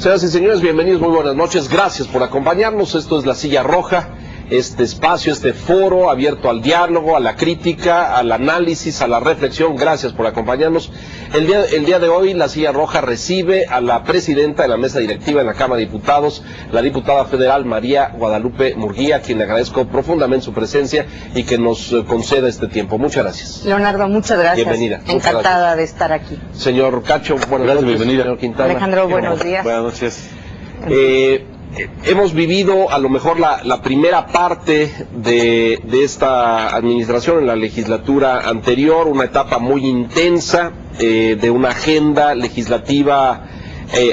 Señoras y señores, bienvenidos, muy buenas noches, gracias por acompañarnos. Esto es La Silla Roja, este espacio, este foro abierto al diálogo, a la crítica, al análisis, a la reflexión. Gracias por acompañarnos. El día de hoy La Silla Roja recibe a la presidenta de la mesa directiva en la Cámara de Diputados, la diputada federal María Guadalupe Murguía, a quien le agradezco profundamente su presencia y que nos conceda este tiempo. Muchas gracias. Leonardo, muchas gracias. Bienvenida. Encantada de estar aquí. Señor Cacho, buenas noches. Bienvenida. Señor Quintana. Alejandro, buenos días. Buenas noches. Hemos vivido a lo mejor la primera parte de esta administración en la legislatura anterior, una etapa muy intensa de una agenda legislativa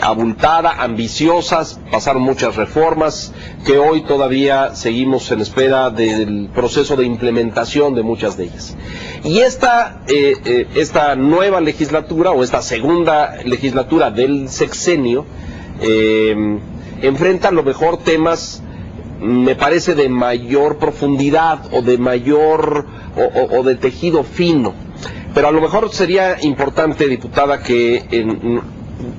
abultada, ambiciosas, pasaron muchas reformas que hoy todavía seguimos en espera del proceso de implementación de muchas de ellas. Y esta nueva legislatura o esta segunda legislatura del sexenio enfrenta a lo mejor temas, me parece, de mayor profundidad o de mayor o de tejido fino, pero a lo mejor sería importante, diputada, que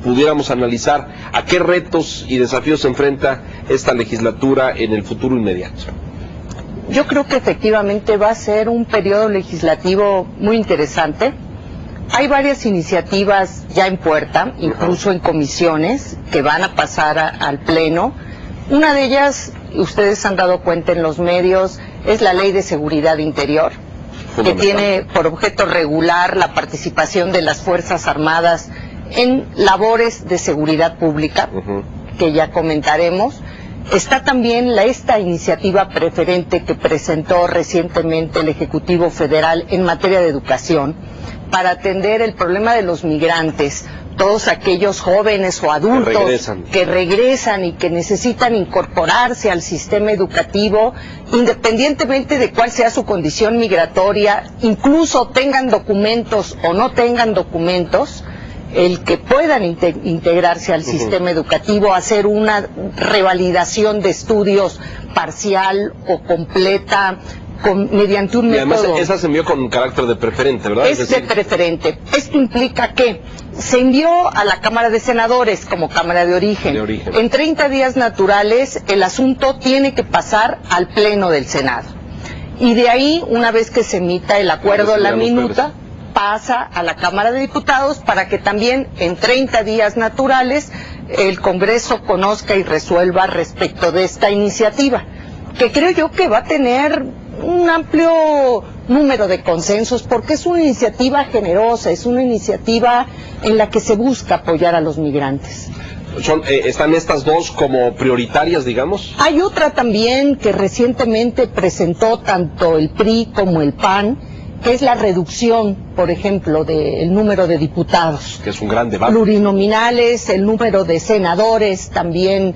pudiéramos analizar a qué retos y desafíos se enfrenta esta legislatura en el futuro inmediato. Yo creo que efectivamente va a ser un periodo legislativo muy interesante. Hay varias iniciativas ya en puerta, incluso en comisiones, que van a pasar al Pleno. Una de ellas, ustedes han dado cuenta en los medios, es la Ley de Seguridad Interior, que tiene por objeto regular la participación de las Fuerzas Armadas en labores de seguridad pública, que ya comentaremos. Está también esta iniciativa preferente que presentó recientemente el Ejecutivo Federal en materia de educación, para atender el problema de los migrantes, todos aquellos jóvenes o adultos que regresan y que necesitan incorporarse al sistema educativo, independientemente de cuál sea su condición migratoria, incluso tengan documentos o no tengan documentos, el que puedan integrarse al sistema educativo, hacer una revalidación de estudios parcial o completa, mediante un método. Además, esa se envió con carácter de preferente, ¿verdad? Es de preferente. Esto implica que se envió a la Cámara de Senadores como Cámara de Origen. En 30 días naturales, el asunto tiene que pasar al Pleno del Senado. Y de ahí, una vez que se emita el acuerdo, la minuta, pasa a la Cámara de Diputados para que también en 30 días naturales el Congreso conozca y resuelva respecto de esta iniciativa, que creo yo que va a tener un amplio número de consensos, porque es una iniciativa generosa, es una iniciativa en la que se busca apoyar a los migrantes. ¿Están estas dos como prioritarias, digamos? Hay otra también que recientemente presentó tanto el PRI como el PAN, que es la reducción, por ejemplo, del número de diputados. Que es un gran debate. Plurinominales, el número de senadores también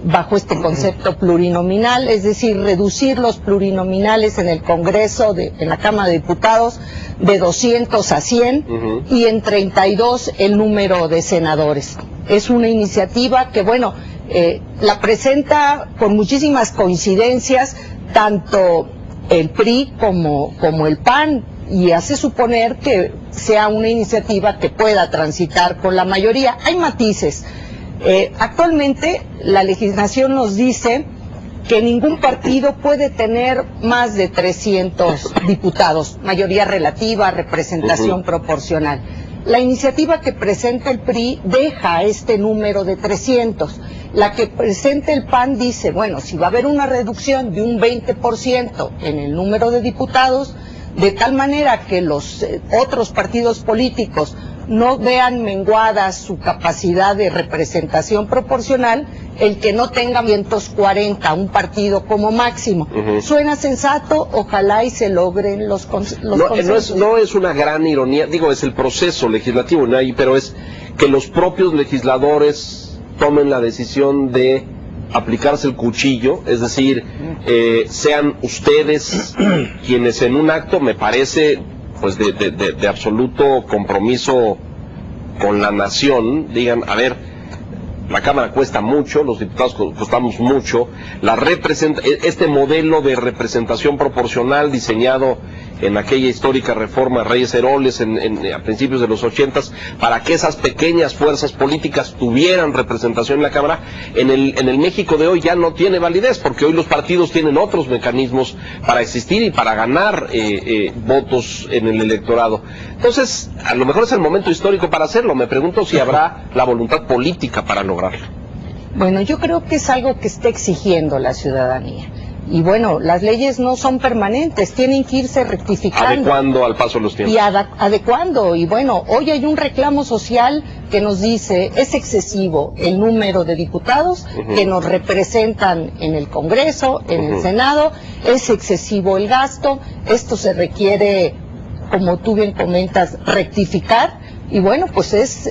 bajo este concepto plurinominal, es decir, reducir los plurinominales en el Congreso, en la Cámara de Diputados, de 200 a 100 y en 32 el número de senadores. Es una iniciativa que, bueno, la presenta con muchísimas coincidencias, tanto el PRI como el PAN, y hace suponer que sea una iniciativa que pueda transitar con la mayoría. Hay matices. Actualmente la legislación nos dice que ningún partido puede tener más de 300 diputados, mayoría relativa, representación proporcional. La iniciativa que presenta el PRI deja este número de 300. La que presenta el PAN dice, bueno, si va a haber una reducción de un 20% en el número de diputados, de tal manera que los otros partidos políticos no vean menguada su capacidad de representación proporcional, el que no tenga 240, un partido como máximo. Suena sensato, ojalá y se logren los consensos. No es una gran ironía, digo, es el proceso legislativo, ¿no? Pero es que los propios legisladores tomen la decisión de aplicarse el cuchillo, es decir, sean ustedes quienes en un acto, me parece, pues de absoluto compromiso con la nación, digan, a ver, la Cámara cuesta mucho, los diputados costamos mucho, este modelo de representación proporcional diseñado en aquella histórica reforma Reyes Heroles a principios de los 80s, para que esas pequeñas fuerzas políticas tuvieran representación en la Cámara, en el México de hoy ya no tiene validez, porque hoy los partidos tienen otros mecanismos para existir y para ganar votos en el electorado. Entonces, a lo mejor es el momento histórico para hacerlo. Me pregunto si habrá la voluntad política para lograrlo. Bueno, yo creo que es algo que está exigiendo la ciudadanía. Y bueno, las leyes no son permanentes, tienen que irse rectificando. Adecuando al paso de los tiempos. Y adecuando. Y bueno, hoy hay un reclamo social que nos dice, es excesivo el número de diputados que nos representan en el Congreso, en el Senado, es excesivo el gasto, esto se requiere, como tú bien comentas, rectificar. Y bueno, pues es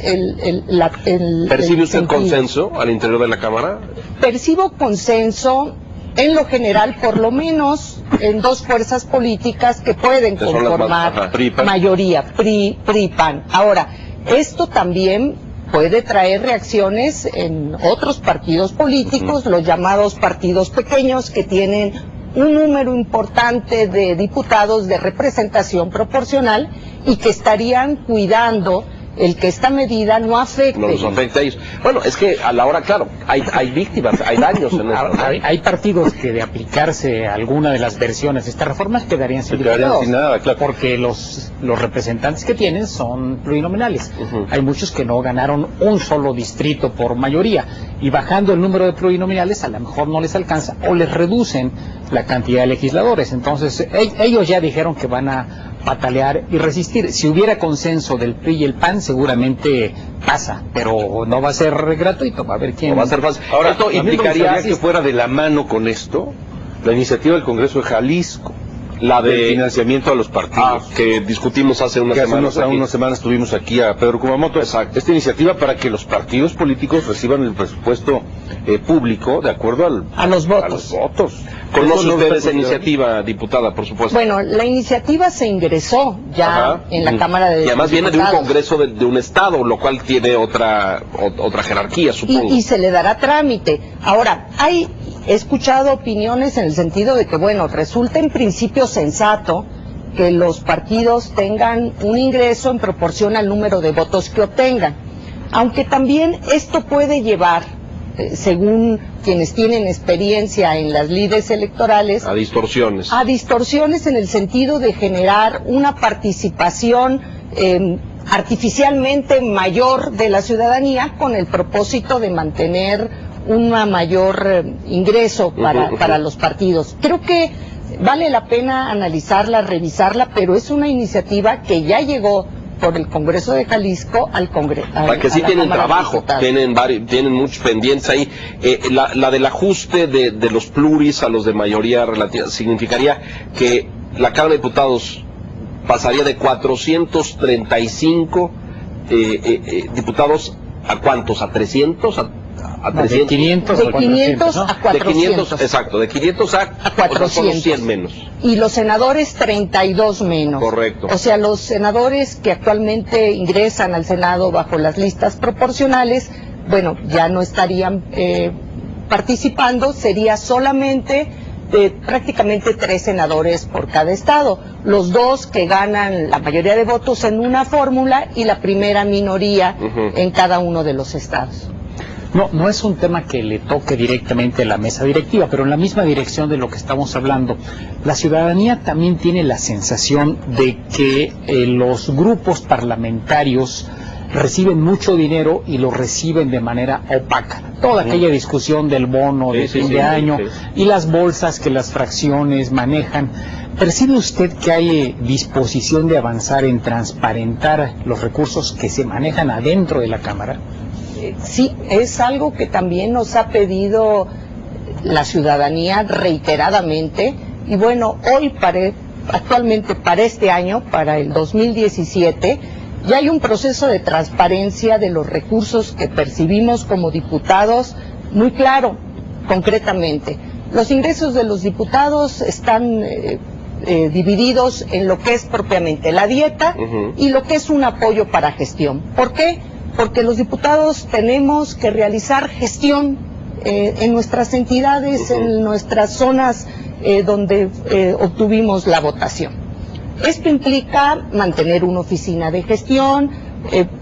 ¿Percibe usted consenso al interior de la Cámara? Percibo consenso, en lo general, por lo menos en dos fuerzas políticas que pueden conformar mayoría, PRI-PAN. Ahora, esto también puede traer reacciones en otros partidos políticos, los llamados partidos pequeños, que tienen un número importante de diputados de representación proporcional y que estarían cuidando el que esta medida no afecte. No los afecte a ellos. Bueno, es que a la hora, claro, hay víctimas, hay daños en esto. Hay partidos que de aplicarse alguna de las versiones de esta reforma quedarían sin nada, claro. Porque los representantes que tienen son plurinominales. Hay muchos que no ganaron un solo distrito por mayoría, y bajando el número de plurinominales a lo mejor no les alcanza o les reducen la cantidad de legisladores. Entonces ellos ya dijeron que van a patalear y resistir. Si hubiera consenso del PRI y el PAN, seguramente pasa, pero no va a ser gratuito, va a haber quién. No va a ser fácil. Ahora, esto implicaría que fuera de la mano con esto la iniciativa del Congreso de Jalisco, la de financiamiento a los partidos, que discutimos hace unas semanas. Hace unas semanas tuvimos aquí a Pedro Kumamoto. Exacto. Esta iniciativa para que los partidos políticos reciban el presupuesto público de acuerdo a los votos. ¿Conoce usted esa iniciativa, diputada, por supuesto? Bueno, la iniciativa se ingresó ya en la Cámara de Diputados. Y además viene de un congreso de un estado, lo cual tiene otra jerarquía, supongo. Y se le dará trámite. Ahora, he escuchado opiniones en el sentido de que, bueno, resulta en principio sensato que los partidos tengan un ingreso en proporción al número de votos que obtengan. Aunque también esto puede llevar, según quienes tienen experiencia en las lides electorales, a distorsiones. A distorsiones en el sentido de generar una participación artificialmente mayor de la ciudadanía con el propósito de mantener un mayor ingreso para los partidos. Creo que vale la pena analizarla, revisarla, pero es una iniciativa que ya llegó por el Congreso de Jalisco al Congreso. Para que sí tienen trabajo, tienen muchos pendientes ahí. La del ajuste de los pluris a los de mayoría relativa significaría que la Cámara de Diputados pasaría de 435 diputados a ¿cuántos? ¿A 300? ¿A 300? De 500 de 500 ¿no? A 400. De 500, exacto, de 500 a 400. 100 menos. Y los senadores 32 menos. Correcto. O sea, los senadores que actualmente ingresan al Senado bajo las listas proporcionales, bueno, ya no estarían participando, sería solamente prácticamente 3 senadores por cada estado. Los 2 que ganan la mayoría de votos en una fórmula y la primera minoría en cada uno de los estados. No es un tema que le toque directamente a la mesa directiva, pero en la misma dirección de lo que estamos hablando. La ciudadanía también tiene la sensación de que los grupos parlamentarios reciben mucho dinero y lo reciben de manera opaca. Toda aquella discusión del bono de fin de año y las bolsas que las fracciones manejan. ¿Percibe usted que hay disposición de avanzar en transparentar los recursos que se manejan adentro de la Cámara? Sí, es algo que también nos ha pedido la ciudadanía reiteradamente, y bueno, hoy actualmente para este año, para el 2017, ya hay un proceso de transparencia de los recursos que percibimos como diputados muy claro, concretamente. Los ingresos de los diputados están divididos en lo que es propiamente la dieta y lo que es un apoyo para gestión. ¿Por qué? Porque los diputados tenemos que realizar gestión en nuestras entidades, en nuestras zonas donde obtuvimos la votación. Esto implica mantener una oficina de gestión,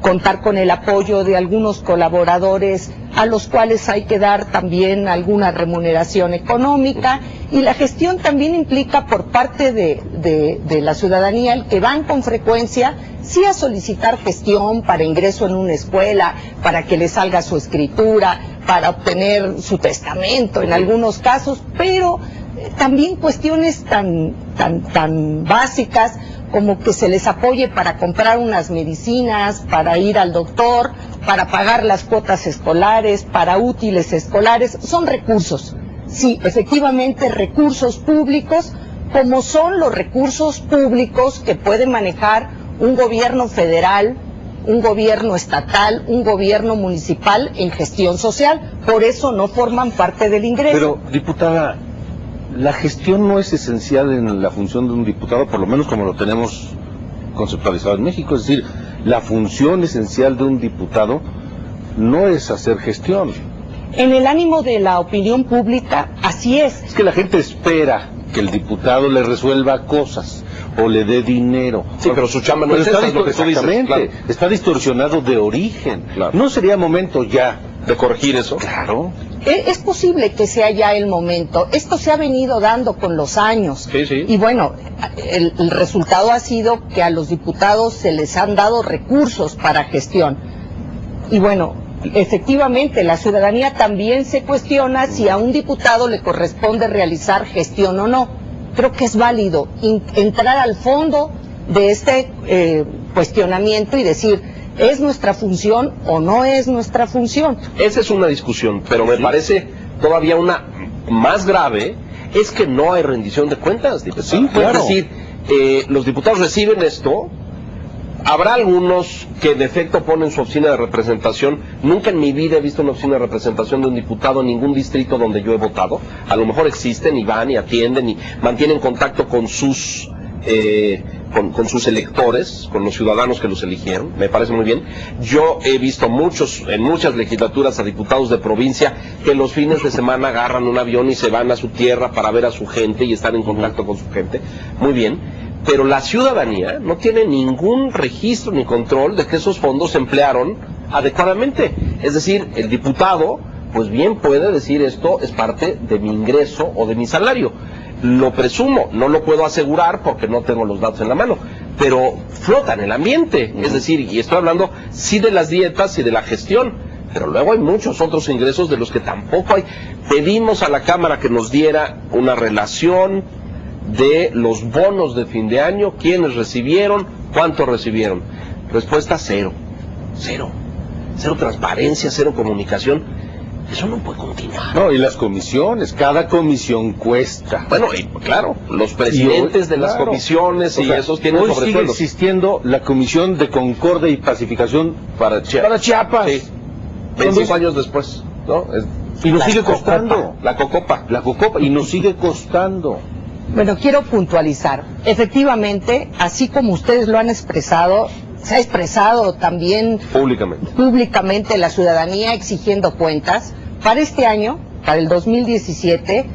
contar con el apoyo de algunos colaboradores a los cuales hay que dar también alguna remuneración económica, y la gestión también implica por parte de la ciudadanía el que van con frecuencia sí a solicitar gestión para ingreso en una escuela, para que le salga su escritura, para obtener su testamento en algunos casos, pero también cuestiones tan básicas como que se les apoye para comprar unas medicinas, para ir al doctor, para pagar las cuotas escolares, para útiles escolares. Son recursos, sí, efectivamente recursos públicos, como son los recursos públicos que puede manejar un gobierno federal, un gobierno estatal, un gobierno municipal en gestión social. Por eso no forman parte del ingreso. Pero, diputada, la gestión no es esencial en la función de un diputado, por lo menos como lo tenemos conceptualizado en México. Es decir, la función esencial de un diputado no es hacer gestión. En el ánimo de la opinión pública, así es. Es que la gente espera que el diputado le resuelva cosas o le dé dinero. Sí, pero su chamba no es esa, es lo que tú dices. Claro. Está distorsionado de origen. Claro. ¿No sería momento ya de corregir eso? Claro. Es posible que sea ya el momento. Esto se ha venido dando con los años. Sí, sí. Y bueno, el resultado ha sido que a los diputados se les han dado recursos para gestión. Y bueno, efectivamente, la ciudadanía también se cuestiona si a un diputado le corresponde realizar gestión o no. Creo que es válido entrar al fondo de este cuestionamiento y decir, ¿es nuestra función o no es nuestra función? Esa es una discusión, pero me parece todavía una más grave, es que no hay rendición de cuentas. Sí, claro. Es decir, los diputados reciben esto. Habrá algunos que en efecto ponen su oficina de representación. Nunca en mi vida he visto una oficina de representación de un diputado en ningún distrito donde yo he votado. A lo mejor existen y van y atienden y mantienen contacto con sus electores, con los ciudadanos que los eligieron. Me parece muy bien. Yo he visto en muchas legislaturas a diputados de provincia que los fines de semana agarran un avión y se van a su tierra para ver a su gente y estar en contacto con su gente. Muy bien. Pero la ciudadanía no tiene ningún registro ni control de que esos fondos se emplearon adecuadamente. Es decir, el diputado, pues bien puede decir esto es parte de mi ingreso o de mi salario. Lo presumo, no lo puedo asegurar porque no tengo los datos en la mano, pero flota en el ambiente. Es decir, y estoy hablando sí de las dietas y de la gestión, pero luego hay muchos otros ingresos de los que tampoco hay. Pedimos a la Cámara que nos diera una relación de los bonos de fin de año, quiénes recibieron, cuánto recibieron. Respuesta: cero. Cero transparencia, cero comunicación. Eso no puede continuar. No, y las comisiones, cada comisión cuesta. Bueno, y claro, los presidentes de las comisiones y esos tienen hoy sigue sobresueldos. existiendo la Comisión de Concordia y Pacificación para Chiapas. Sí. 25 años después, ¿no? Y nos sigue costando. La Cocopa, y nos sigue costando. Bueno, quiero puntualizar. Efectivamente, así como ustedes lo han expresado, se ha expresado también públicamente la ciudadanía exigiendo cuentas. Para este año, para el 2017,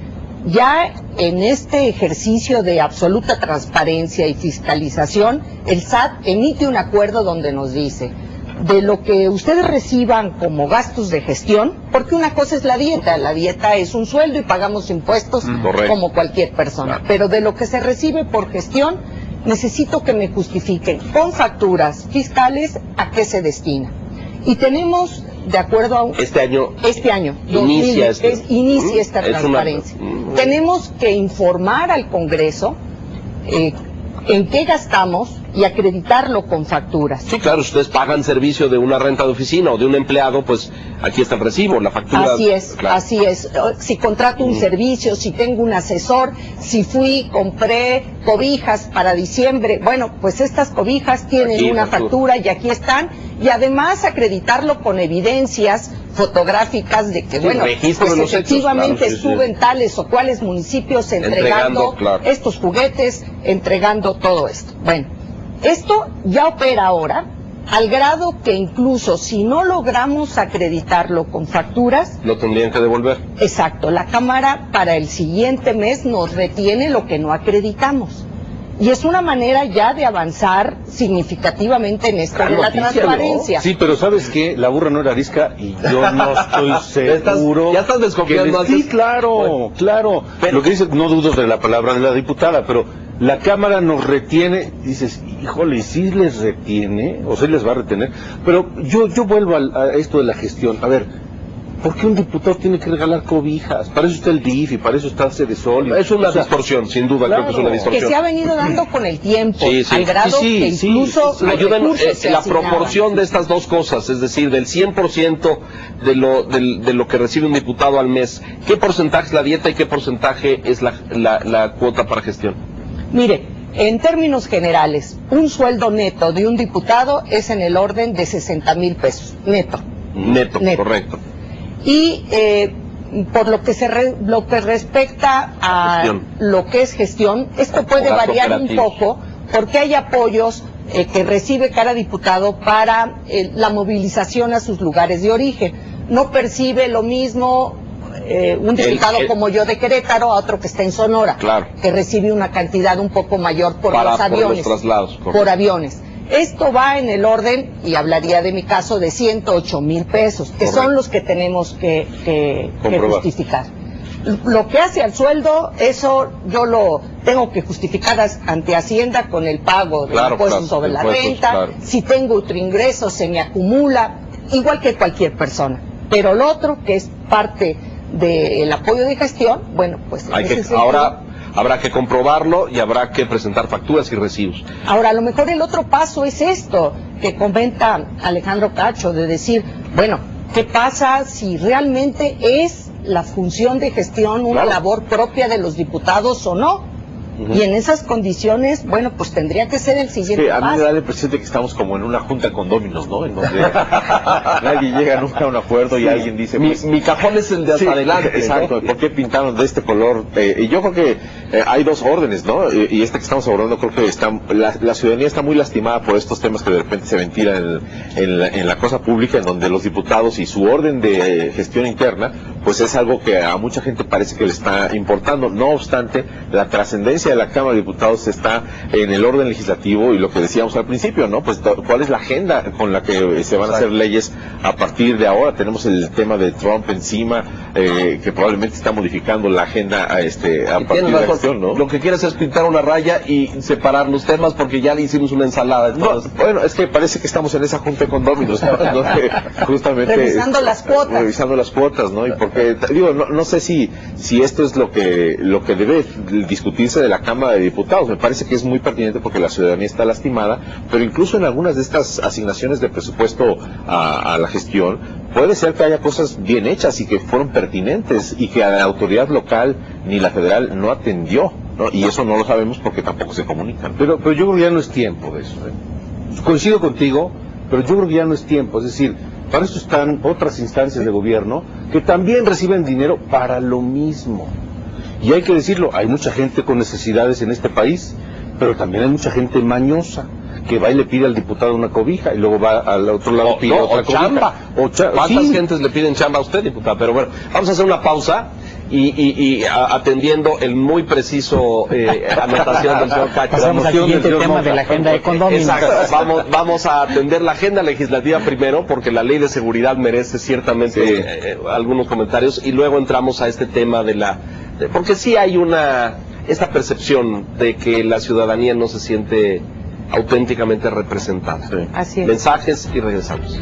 ya en este ejercicio de absoluta transparencia y fiscalización, el SAT emite un acuerdo donde nos dice: de lo que ustedes reciban como gastos de gestión, porque una cosa es la dieta es un sueldo y pagamos impuestos como cualquier persona, pero de lo que se recibe por gestión, necesito que me justifiquen con facturas fiscales a qué se destina. Y tenemos, de acuerdo a este año inicia esta transparencia. Tenemos que informar al Congreso en qué gastamos y acreditarlo con facturas. Sí, claro, ustedes pagan servicio de una renta de oficina o de un empleado, pues aquí está el recibo, la factura. Así es, claro. Así es. Si contrato un servicio, si tengo un asesor, si compré cobijas para diciembre, bueno, pues estas cobijas tienen aquí una factura y aquí están, y además acreditarlo con evidencias fotográficas de que, bueno, pues efectivamente hechos, claro, suben tales o cuales municipios entregando estos juguetes, entregando todo esto. Bueno, esto ya opera ahora, al grado que incluso si no logramos acreditarlo con facturas, lo tendrían que devolver. Exacto, la Cámara para el siguiente mes nos retiene lo que no acreditamos. Y es una manera ya de avanzar significativamente en esto de la transparencia. ¿No? Sí, pero ¿sabes qué? La burra no era arisca y yo no estoy seguro. Ya estás desconfiando. Sí, claro, bueno, claro. Pero, lo que dices, no dudo de la palabra de la diputada, pero la Cámara nos retiene, dices, híjole, sí les retiene, o sí les va a retener. Pero yo vuelvo a esto de la gestión. A ver, ¿por qué un diputado tiene que regalar cobijas? Para eso está el DIF y para eso está Cedesol. Es una distorsión, sin duda, claro, creo que es una distorsión. Que se ha venido dando con el tiempo, sí, al grado que incluso ayudan la proporción de estas dos cosas, es decir, del 100% de lo que recibe un diputado al mes. ¿Qué porcentaje es la dieta y qué porcentaje es la cuota para gestión? Mire, en términos generales, un sueldo neto de un diputado es en el orden de 60,000 pesos, neto. Neto, correcto. Y por lo que respecta a lo que es gestión, esto puede variar un poco porque hay apoyos que recibe cada diputado para la movilización a sus lugares de origen. No percibe lo mismo un diputado como yo de Querétaro a otro que está en Sonora, claro, que recibe una cantidad un poco mayor por los aviones, por los traslados, por aviones. Esto va en el orden, y hablaría de mi caso, de 108,000 pesos, que son los que tenemos que justificar. Lo que hace al sueldo, eso yo lo tengo que justificar ante Hacienda con el pago de impuestos sobre la renta. Si tengo otro ingreso, se me acumula, igual que cualquier persona. Pero lo otro, que es parte del apoyo de gestión, bueno, pues ahora habrá que comprobarlo y habrá que presentar facturas y recibos. Ahora, a lo mejor el otro paso es esto que comenta Alejandro Cacho, de decir, bueno, ¿qué pasa si realmente es la función de gestión una labor propia de los diputados o no? Y en esas condiciones, bueno, pues tendría que ser el siguiente paso. A mí me da la impresión de que estamos como en una junta con dominos, ¿no? En donde nadie llega nunca a un acuerdo y alguien dice... Pues, mi cajón es el de hasta adelante. Exacto, ¿no? ¿Por qué pintaron de este color? Y yo creo que hay dos órdenes, ¿no? Y que estamos abordando, creo que la ciudadanía está muy lastimada por estos temas que de repente se ventilan en la cosa pública, en donde los diputados y su orden de gestión interna, pues es algo que a mucha gente parece que le está importando. No obstante, la trascendencia de la Cámara de Diputados está en el orden legislativo y lo que decíamos al principio, ¿no? Pues cuál es la agenda con la que se van a hacer leyes a partir de ahora. Tenemos el tema de Trump encima, que probablemente está modificando la agenda a partir de la gestión, ¿no? Lo que quieres es pintar una raya y separar los temas porque ya le hicimos una ensalada. Bueno, es que parece que estamos en esa junta con dominos, ¿no? Justamente revisando las cuotas. Revisando las cuotas, ¿no? Y porque digo, no sé si esto es lo que debe discutirse de la Cámara de Diputados. Me parece que es muy pertinente porque la ciudadanía está lastimada, pero incluso en algunas de estas asignaciones de presupuesto a la gestión, puede ser que haya cosas bien hechas y que fueron pertinentes y que a la autoridad local ni la federal no atendió, ¿no? Y eso no lo sabemos porque tampoco se comunican. Pero yo creo que ya no es tiempo de eso, ¿eh? Coincido contigo, pero yo creo que ya no es tiempo. Es decir, para eso están otras instancias de gobierno que también reciben dinero para lo mismo. Y hay que decirlo, hay mucha gente con necesidades en este país, pero también hay mucha gente mañosa que va y le pide al diputado una cobija y luego va al otro lado y pide otra chamba. cobija. ¿Cuántas gentes le piden chamba a usted, diputado? Pero bueno, vamos a hacer una pausa y atendiendo el muy preciso anotación del señor Cacho. Pasamos al siguiente tema de la agenda de condóminos. Exacto. Vamos a atender la agenda legislativa primero, porque la ley de seguridad merece ciertamente algunos comentarios, y luego entramos a este tema porque sí hay esta percepción de que la ciudadanía no se siente auténticamente representada. Sí. Así es. Mensajes y regresamos.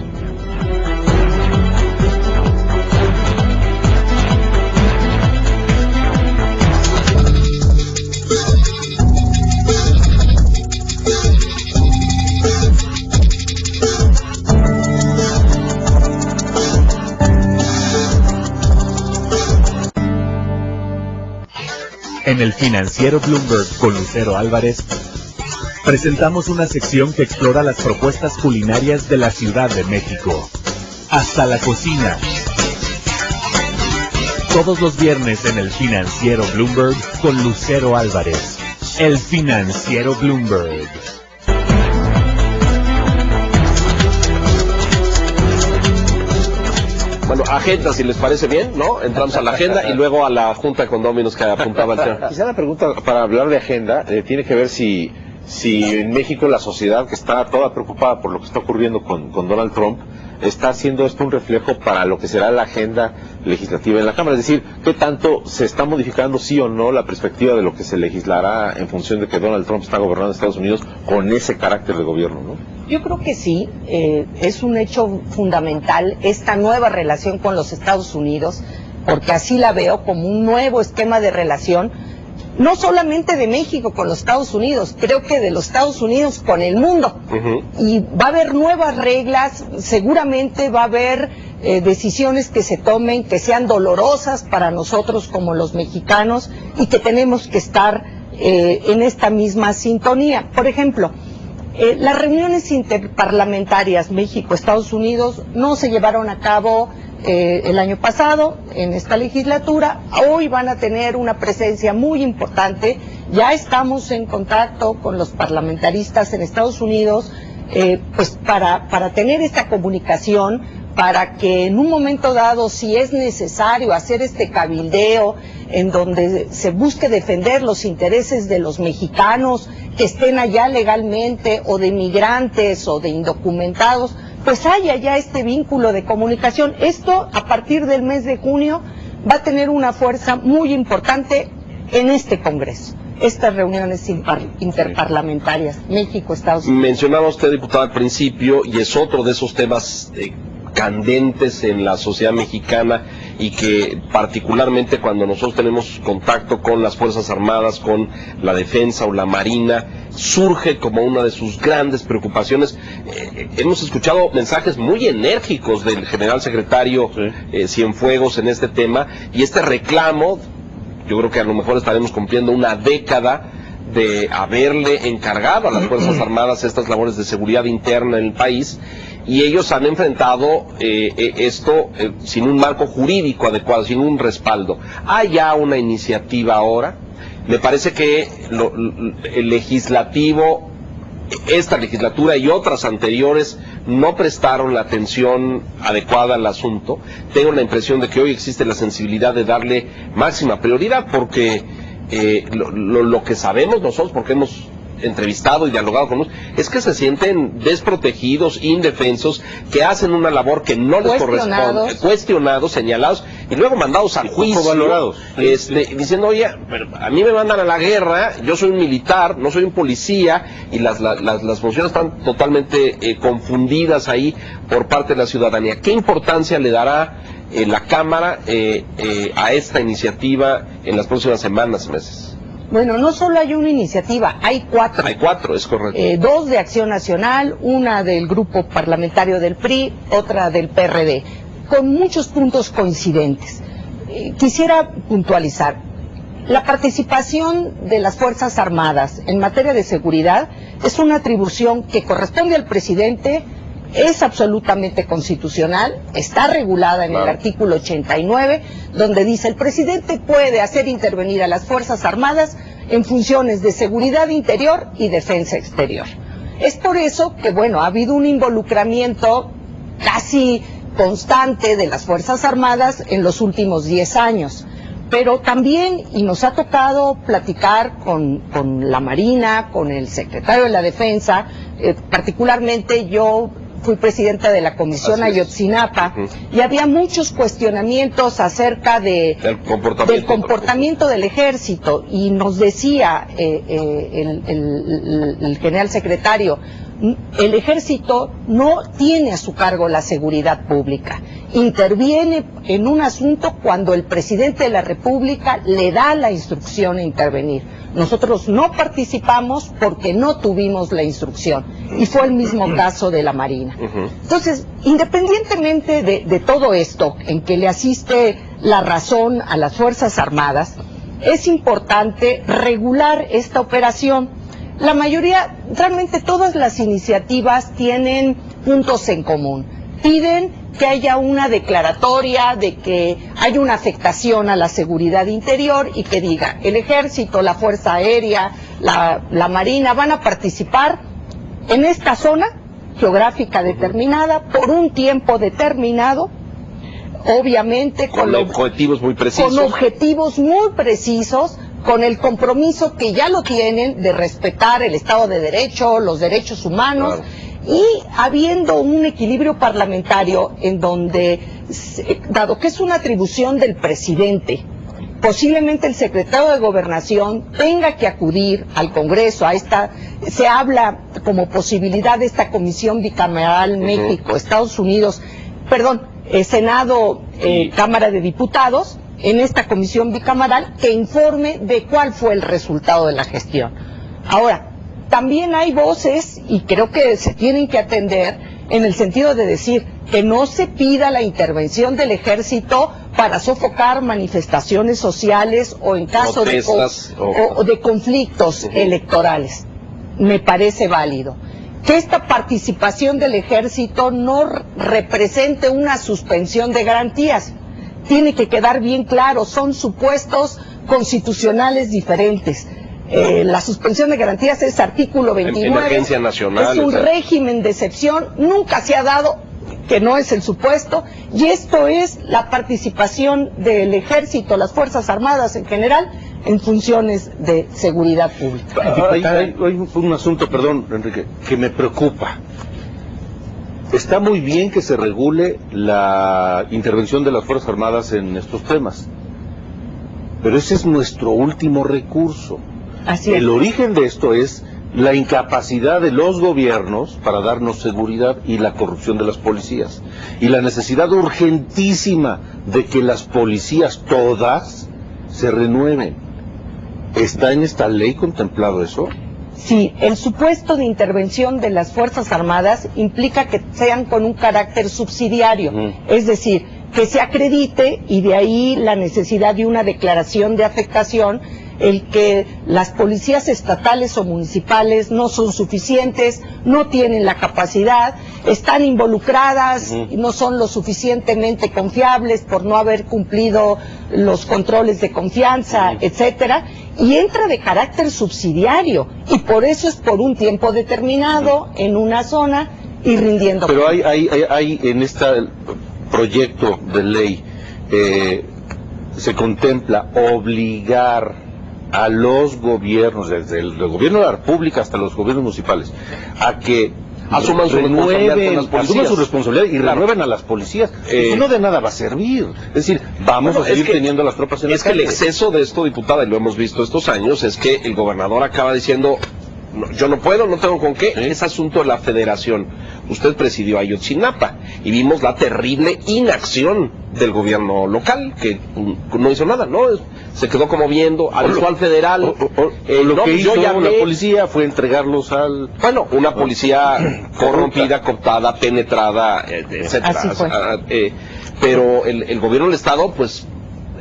En el Financiero Bloomberg con Lucero Álvarez, presentamos una sección que explora las propuestas culinarias de la Ciudad de México. Hasta la cocina. Todos los viernes en el Financiero Bloomberg con Lucero Álvarez. El Financiero Bloomberg. Bueno, agenda, si les parece bien, ¿no? Entramos a la agenda y luego a la junta de condóminos que apuntaba el tema. Quizá la pregunta para hablar de agenda tiene que ver si en México la sociedad, que está toda preocupada por lo que está ocurriendo con Donald Trump, está haciendo esto un reflejo para lo que será la agenda legislativa en la Cámara. Es decir, ¿qué tanto se está modificando, sí o no, la perspectiva de lo que se legislará en función de que Donald Trump está gobernando Estados Unidos con ese carácter de gobierno, ¿no? Yo creo que sí, es un hecho fundamental esta nueva relación con los Estados Unidos, porque así la veo como un nuevo esquema de relación, no solamente de México con los Estados Unidos, creo que de los Estados Unidos con el mundo. Y va a haber nuevas reglas, seguramente va a haber decisiones que se tomen, que sean dolorosas para nosotros como los mexicanos y que tenemos que estar en esta misma sintonía. Por ejemplo, las reuniones interparlamentarias México-Estados Unidos no se llevaron a cabo el año pasado, en esta legislatura. Hoy van a tener una presencia muy importante. Ya estamos en contacto con los parlamentaristas en Estados Unidos, pues para tener esta comunicación, para que en un momento dado, si es necesario hacer este cabildeo, en donde se busque defender los intereses de los mexicanos que estén allá legalmente, o de migrantes o de indocumentados, pues haya ya este vínculo de comunicación. Esto, a partir del mes de junio, va a tener una fuerza muy importante en este Congreso. Estas reuniones interparlamentarias, México-Estados Unidos. Mencionaba usted, diputada, al principio, y es otro de esos temas candentes en la sociedad mexicana, y que particularmente cuando nosotros tenemos contacto con las Fuerzas Armadas, con la Defensa o la Marina, surge como una de sus grandes preocupaciones. Hemos escuchado mensajes muy enérgicos del general secretario Cienfuegos en este tema, y este reclamo, yo creo que a lo mejor estaremos cumpliendo una década de haberle encargado a las Fuerzas Armadas estas labores de seguridad interna en el país, y ellos han enfrentado esto sin un marco jurídico adecuado, sin un respaldo. Hay ya una iniciativa ahora. Me parece que el legislativo, esta legislatura y otras anteriores, no prestaron la atención adecuada al asunto. Tengo la impresión de que hoy existe la sensibilidad de darle máxima prioridad, porque lo que sabemos nosotros, porque hemos entrevistado y dialogado con ellos, es que se sienten desprotegidos, indefensos, que hacen una labor que no les corresponde, cuestionados, señalados y luego mandados al juicio, valorados, diciendo, oye, pero a mí me mandan a la guerra, yo soy un militar, no soy un policía, y las funciones están totalmente confundidas ahí por parte de la ciudadanía. ¿Qué importancia le dará la Cámara a esta iniciativa en las próximas semanas y meses? Bueno, no solo hay una iniciativa, hay cuatro. Hay cuatro, es correcto. Dos de Acción Nacional, una del grupo parlamentario del PRI, otra del PRD, con muchos puntos coincidentes. Quisiera puntualizar, la participación de las Fuerzas Armadas en materia de seguridad es una atribución que corresponde al presidente, es absolutamente constitucional, está regulada en el artículo 89, donde dice: el presidente puede hacer intervenir a las Fuerzas Armadas en funciones de seguridad interior y defensa exterior. Es por eso que, bueno, ha habido un involucramiento casi constante de las Fuerzas Armadas en los últimos 10 años. Pero también, y nos ha tocado platicar con la Marina, con el secretario de la Defensa, particularmente yo fui presidenta de la Comisión Ayotzinapa, y había muchos cuestionamientos acerca del comportamiento del Ejército, y nos decía el general secretario: el Ejército no tiene a su cargo la seguridad pública, interviene en un asunto cuando el presidente de la República le da la instrucción a intervenir. Nosotros no participamos porque no tuvimos la instrucción, y fue el mismo caso de la Marina. Entonces, independientemente de todo esto, en que le asiste la razón a las Fuerzas Armadas, es importante regular esta operación. La mayoría, realmente todas las iniciativas tienen puntos en común. Piden que haya una declaratoria de que hay una afectación a la seguridad interior, y que diga: el Ejército, la Fuerza Aérea, la Marina van a participar en esta zona geográfica determinada por un tiempo determinado, obviamente con objetivos muy precisos. Con objetivos muy precisos, con el compromiso que ya lo tienen de respetar el Estado de Derecho, los derechos humanos, claro. Y habiendo un equilibrio parlamentario en donde, dado que es una atribución del presidente, posiblemente el secretario de Gobernación tenga que acudir al Congreso, se habla como posibilidad de esta comisión bicameral México, Estados Unidos, Senado, Cámara de Diputados, en esta comisión bicameral que informe de cuál fue el resultado de la gestión. Ahora, también hay voces, y creo que se tienen que atender, en el sentido de decir que no se pida la intervención del ejército para sofocar manifestaciones sociales o en caso de conflictos electorales. Me parece válido. Que esta participación del ejército no represente una suspensión de garantías. Tiene que quedar bien claro, son supuestos constitucionales diferentes. La suspensión de garantías es artículo 29, emergencia nacional, es un régimen de excepción, nunca se ha dado, que no es el supuesto, y esto es la participación del ejército, las Fuerzas Armadas en general, en funciones de seguridad pública. Hay un asunto, perdón, Enrique, que me preocupa. Está muy bien que se regule la intervención de las Fuerzas Armadas en estos temas, pero ese es nuestro último recurso. Así es. El origen de esto es la incapacidad de los gobiernos para darnos seguridad y la corrupción de las policías. Y la necesidad urgentísima de que las policías todas se renueven. ¿Está en esta ley contemplado eso? Sí, el supuesto de intervención de las Fuerzas Armadas implica que sean con un carácter subsidiario, es decir, que se acredite, y de ahí la necesidad de una declaración de afectación, el que las policías estatales o municipales no son suficientes, no tienen la capacidad, están involucradas, no son lo suficientemente confiables por no haber cumplido los controles de confianza, etcétera, y entra de carácter subsidiario, y por eso es por un tiempo determinado, en una zona, y rindiendo. Pero hay en este proyecto de ley, se contempla obligar a los gobiernos, desde el gobierno de la República hasta los gobiernos municipales, a que asuman su responsabilidad y renueven a las policías. Eso no de nada va a servir. Es decir, vamos a seguir teniendo las tropas en la calle. Es que el exceso de esto, diputada, y lo hemos visto estos años, es que el gobernador acaba diciendo: no, yo no puedo, no tengo con qué. Es asunto de la federación. Usted presidió Ayotzinapa y vimos la terrible inacción del gobierno local, que no hizo nada, ¿no? Se quedó como viendo, avisó al federal. Lo que hizo la policía fue entregarlos al... Bueno, una policía corrompida, cooptada, penetrada, etcétera. Así fue. Pero el gobierno del Estado, pues,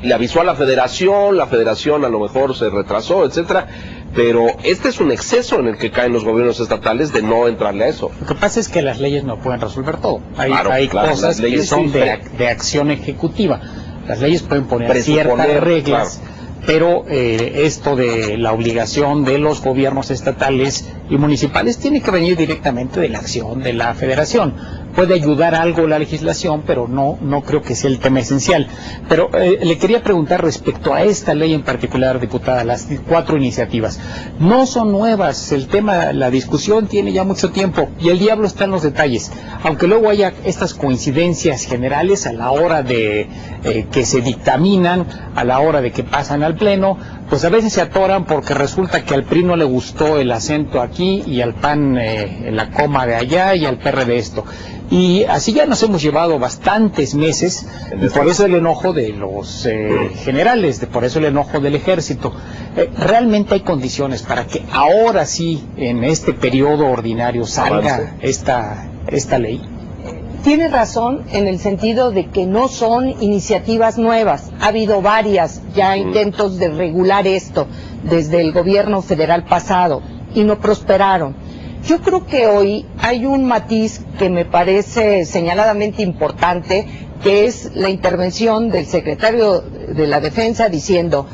le avisó a la federación a lo mejor se retrasó, etcétera. Pero este es un exceso en el que caen los gobiernos estatales de no entrarle a eso. Lo que pasa es que las leyes no pueden resolver todo. Hay cosas que son de acción ejecutiva. Las leyes pueden poner ciertas reglas, pero esto de la obligación de los gobiernos estatales y municipales tiene que venir directamente de la acción de la federación. Puede ayudar algo la legislación, pero no creo que sea el tema esencial. Pero le quería preguntar respecto a esta ley en particular, diputada, las 4 iniciativas. No son nuevas, el tema, la discusión tiene ya mucho tiempo y el diablo está en los detalles. Aunque luego haya estas coincidencias generales a la hora de que se dictaminan, a la hora de que pasan al Pleno, pues a veces se atoran porque resulta que al PRI no le gustó el acento aquí y al PAN la coma de allá y al PRD esto. Y así ya nos hemos llevado bastantes meses, y por eso el enojo de los generales, por eso el enojo del ejército. ¿Realmente hay condiciones para que ahora sí, en este periodo ordinario, salga esta ley? Tiene razón en el sentido de que no son iniciativas nuevas. Ha habido varias ya intentos de regular esto desde el gobierno federal pasado y no prosperaron. Yo creo que hoy hay un matiz que me parece señaladamente importante, que es la intervención del secretario de la Defensa diciendo: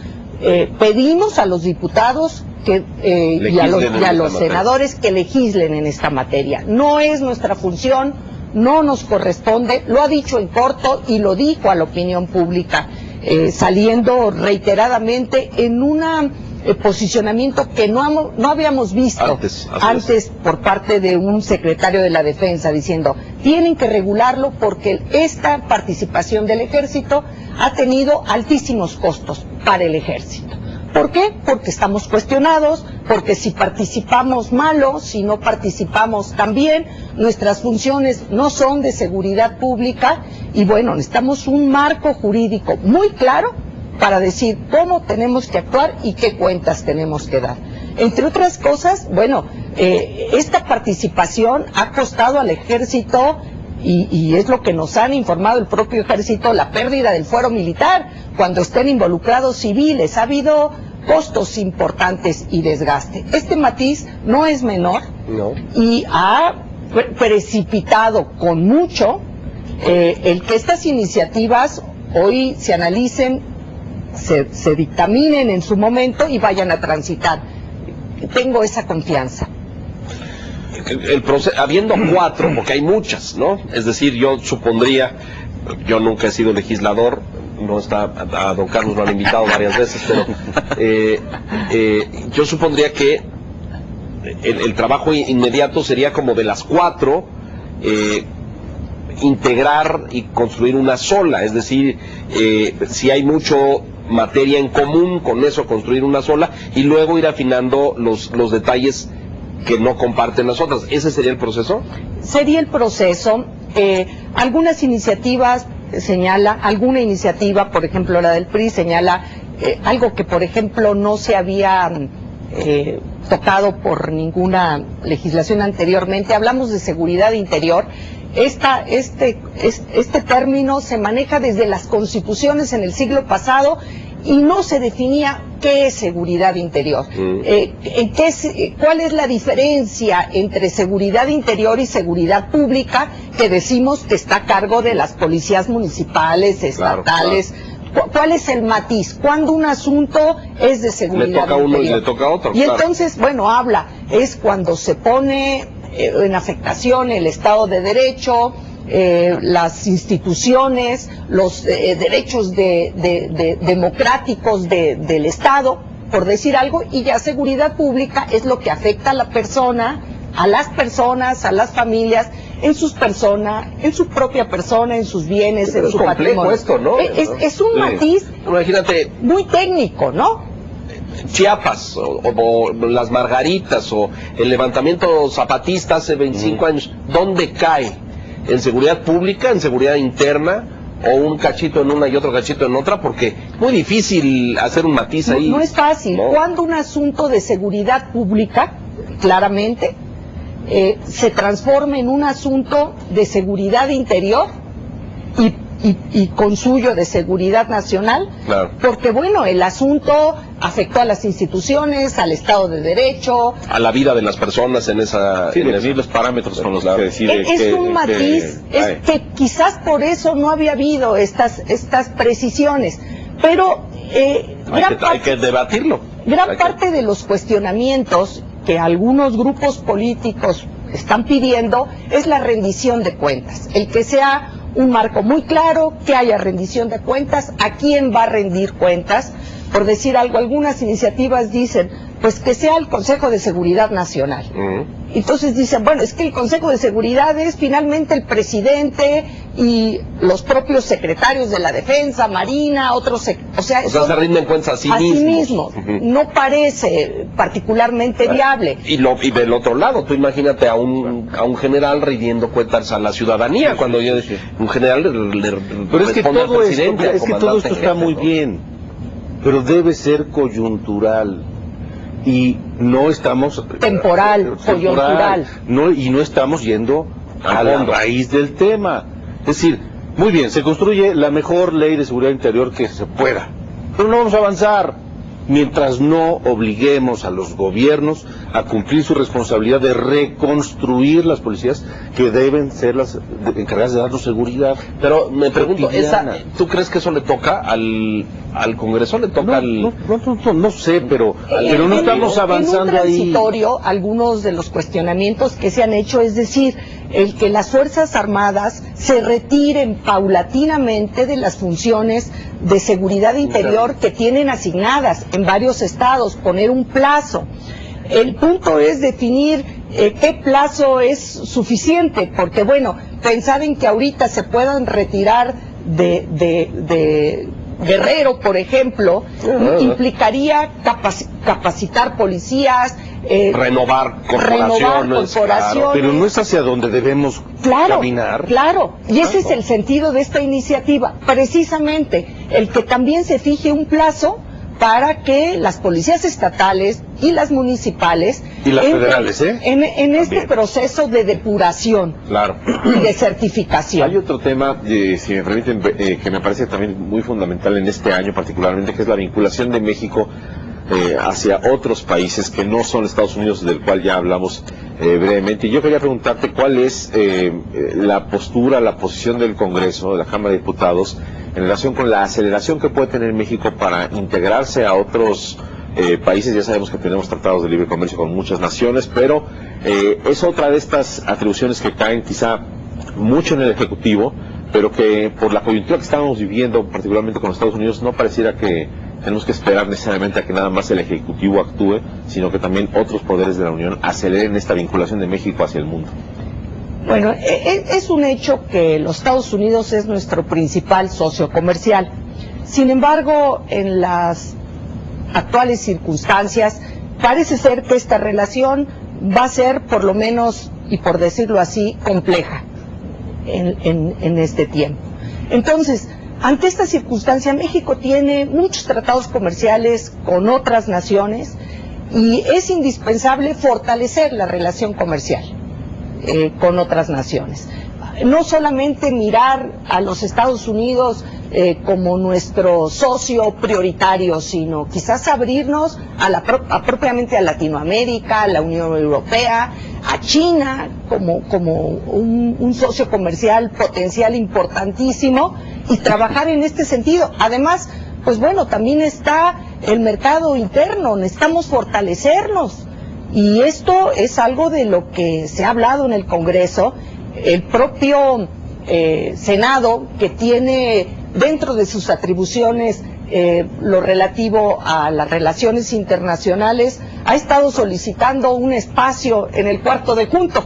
pedimos a los diputados y a los senadores que legislen en esta materia. No es nuestra función no nos corresponde, lo ha dicho en corto y lo dijo a la opinión pública, saliendo reiteradamente en una posicionamiento que no habíamos visto antes por parte de un secretario de la Defensa, diciendo tienen que regularlo porque esta participación del ejército ha tenido altísimos costos para el ejército. ¿Por qué? Porque estamos cuestionados, porque si participamos malo, si no participamos también, nuestras funciones no son de seguridad pública y bueno, necesitamos un marco jurídico muy claro para decir cómo tenemos que actuar y qué cuentas tenemos que dar. Entre otras cosas, bueno, esta participación ha costado al ejército, y es lo que nos han informado el propio ejército, la pérdida del fuero militar cuando estén involucrados civiles. Ha habido costos importantes y desgaste. Este matiz no es menor y ha precipitado con mucho el que estas iniciativas hoy se analicen, se dictaminen en su momento y vayan a transitar. Tengo esa confianza. Habiendo 4, porque hay muchas, ¿no? Es decir, yo supondría, yo nunca he sido legislador, no está, a don Carlos lo han invitado varias veces, pero yo supondría que el trabajo inmediato sería como de las 4, integrar y construir una sola, es decir, si hay mucho materia en común, con eso construir una sola y luego ir afinando los detalles que no comparten las otras. ¿Ese sería el proceso? Sería el proceso. Algunas iniciativas alguna iniciativa, por ejemplo la del PRI, señala algo que por ejemplo no se había tocado por ninguna legislación anteriormente. Hablamos de seguridad interior. Este término se maneja desde las constituciones en el siglo pasado y no se definía qué es seguridad interior. ¿Cuál es la diferencia entre seguridad interior y seguridad pública, que decimos que está a cargo de las policías municipales, estatales? Claro. ¿Cuál es el matiz? ¿Cuándo un asunto es de seguridad interior? Le toca a uno y le toca a otro. Y entonces, bueno, es cuando se pone en afectación el Estado de Derecho, las instituciones, los derechos democráticos del Estado, por decir algo, y ya seguridad pública es lo que afecta a la persona, a las personas, a las familias, en su propia persona, en sus bienes, pero en su patrimonio. Esto, ¿no? Es un matiz muy técnico, ¿no? Chiapas, o las Margaritas, o el levantamiento zapatista hace 25 años, ¿dónde cae? ¿En seguridad pública, en seguridad interna, o un cachito en una y otro cachito en otra? Porque es muy difícil hacer un matiz ahí. No es fácil. ¿No? Cuando un asunto de seguridad pública, claramente, se transforma en un asunto de seguridad interior y con suyo de seguridad nacional, claro. Porque bueno, el asunto afectó a las instituciones, al Estado de Derecho, a la vida de las personas en esa... Sí, definir los parámetros con los que decide. Es un matiz, que quizás por eso no había habido estas precisiones, pero hay que debatirlo. Gran parte de los cuestionamientos que algunos grupos políticos están pidiendo es la rendición de cuentas, el que sea un marco muy claro, que haya rendición de cuentas, a quién va a rendir cuentas. Por decir algo, algunas iniciativas dicen, pues que sea el Consejo de Seguridad Nacional. Entonces dicen, bueno, es que el Consejo de Seguridad es finalmente el presidente y los propios secretarios de la Defensa, Marina, otros, o sea, se rinden cuentas a sí mismos. No parece particularmente viable. Y del otro lado, tú imagínate a un general rindiendo cuentas a la ciudadanía, cuando un general pero es que todo esto está muy bien, pero debe ser coyuntural. Y no estamos... Temporal, coyuntural. Y no estamos yendo a la raíz del tema. Es decir, muy bien, se construye la mejor ley de seguridad interior que se pueda, pero no vamos a avanzar. mientras no obliguemos a los gobiernos a cumplir su responsabilidad de reconstruir las policías que deben ser las encargadas de darnos seguridad. Pero me pregunto, cotidiana. ¿tú crees que eso le toca al Congreso? ¿Le toca No sé, pero no estamos avanzando en un ahí. transitorio, algunos de los cuestionamientos que se han hecho, es decir, el que las Fuerzas Armadas se retiren paulatinamente de las funciones de seguridad interior que tienen asignadas en varios estados, poner un plazo. El punto es definir qué plazo es suficiente, porque bueno, pensar en que ahorita se puedan retirar de Guerrero, por ejemplo, implicaría capacitar policías, renovar corporaciones, claro, pero no es hacia donde debemos caminar. Claro, y ese es el sentido de esta iniciativa, precisamente el que también se fije un plazo para que las policías estatales y las municipales y las federales, en este proceso de depuración, claro, y de certificación. Hay otro tema, si me permiten, que me parece también muy fundamental en este año particularmente, que es la vinculación de México hacia otros países que no son Estados Unidos, del cual ya hablamos brevemente. Y yo quería preguntarte cuál es la postura, la posición del Congreso, de la Cámara de Diputados, en relación con la aceleración que puede tener México para integrarse a otros países. Ya sabemos que tenemos tratados de libre comercio con muchas naciones, pero es otra de estas atribuciones que caen quizá mucho en el Ejecutivo, pero que por la coyuntura que estamos viviendo, particularmente con los Estados Unidos, no pareciera que tenemos que esperar necesariamente a que nada más el Ejecutivo actúe, sino que también otros poderes de la Unión aceleren esta vinculación de México hacia el mundo. Bueno, es un hecho que los Estados Unidos es nuestro principal socio comercial. Sin embargo, en las actuales circunstancias, parece ser que esta relación va a ser, por lo menos, y por decirlo así, compleja en este tiempo. Entonces, ante esta circunstancia, México tiene muchos tratados comerciales con otras naciones y es indispensable fortalecer la relación comercial con otras naciones. No solamente mirar a los Estados Unidos como nuestro socio prioritario, sino quizás abrirnos propiamente a Latinoamérica, a la Unión Europea, a China como un socio comercial potencial importantísimo, y trabajar en este sentido. Además, pues bueno, también está el mercado interno, necesitamos fortalecernos, y esto es algo de lo que se ha hablado en el Congreso. El propio Senado, que tiene dentro de sus atribuciones lo relativo a las relaciones internacionales, ha estado solicitando un espacio en el cuarto de junto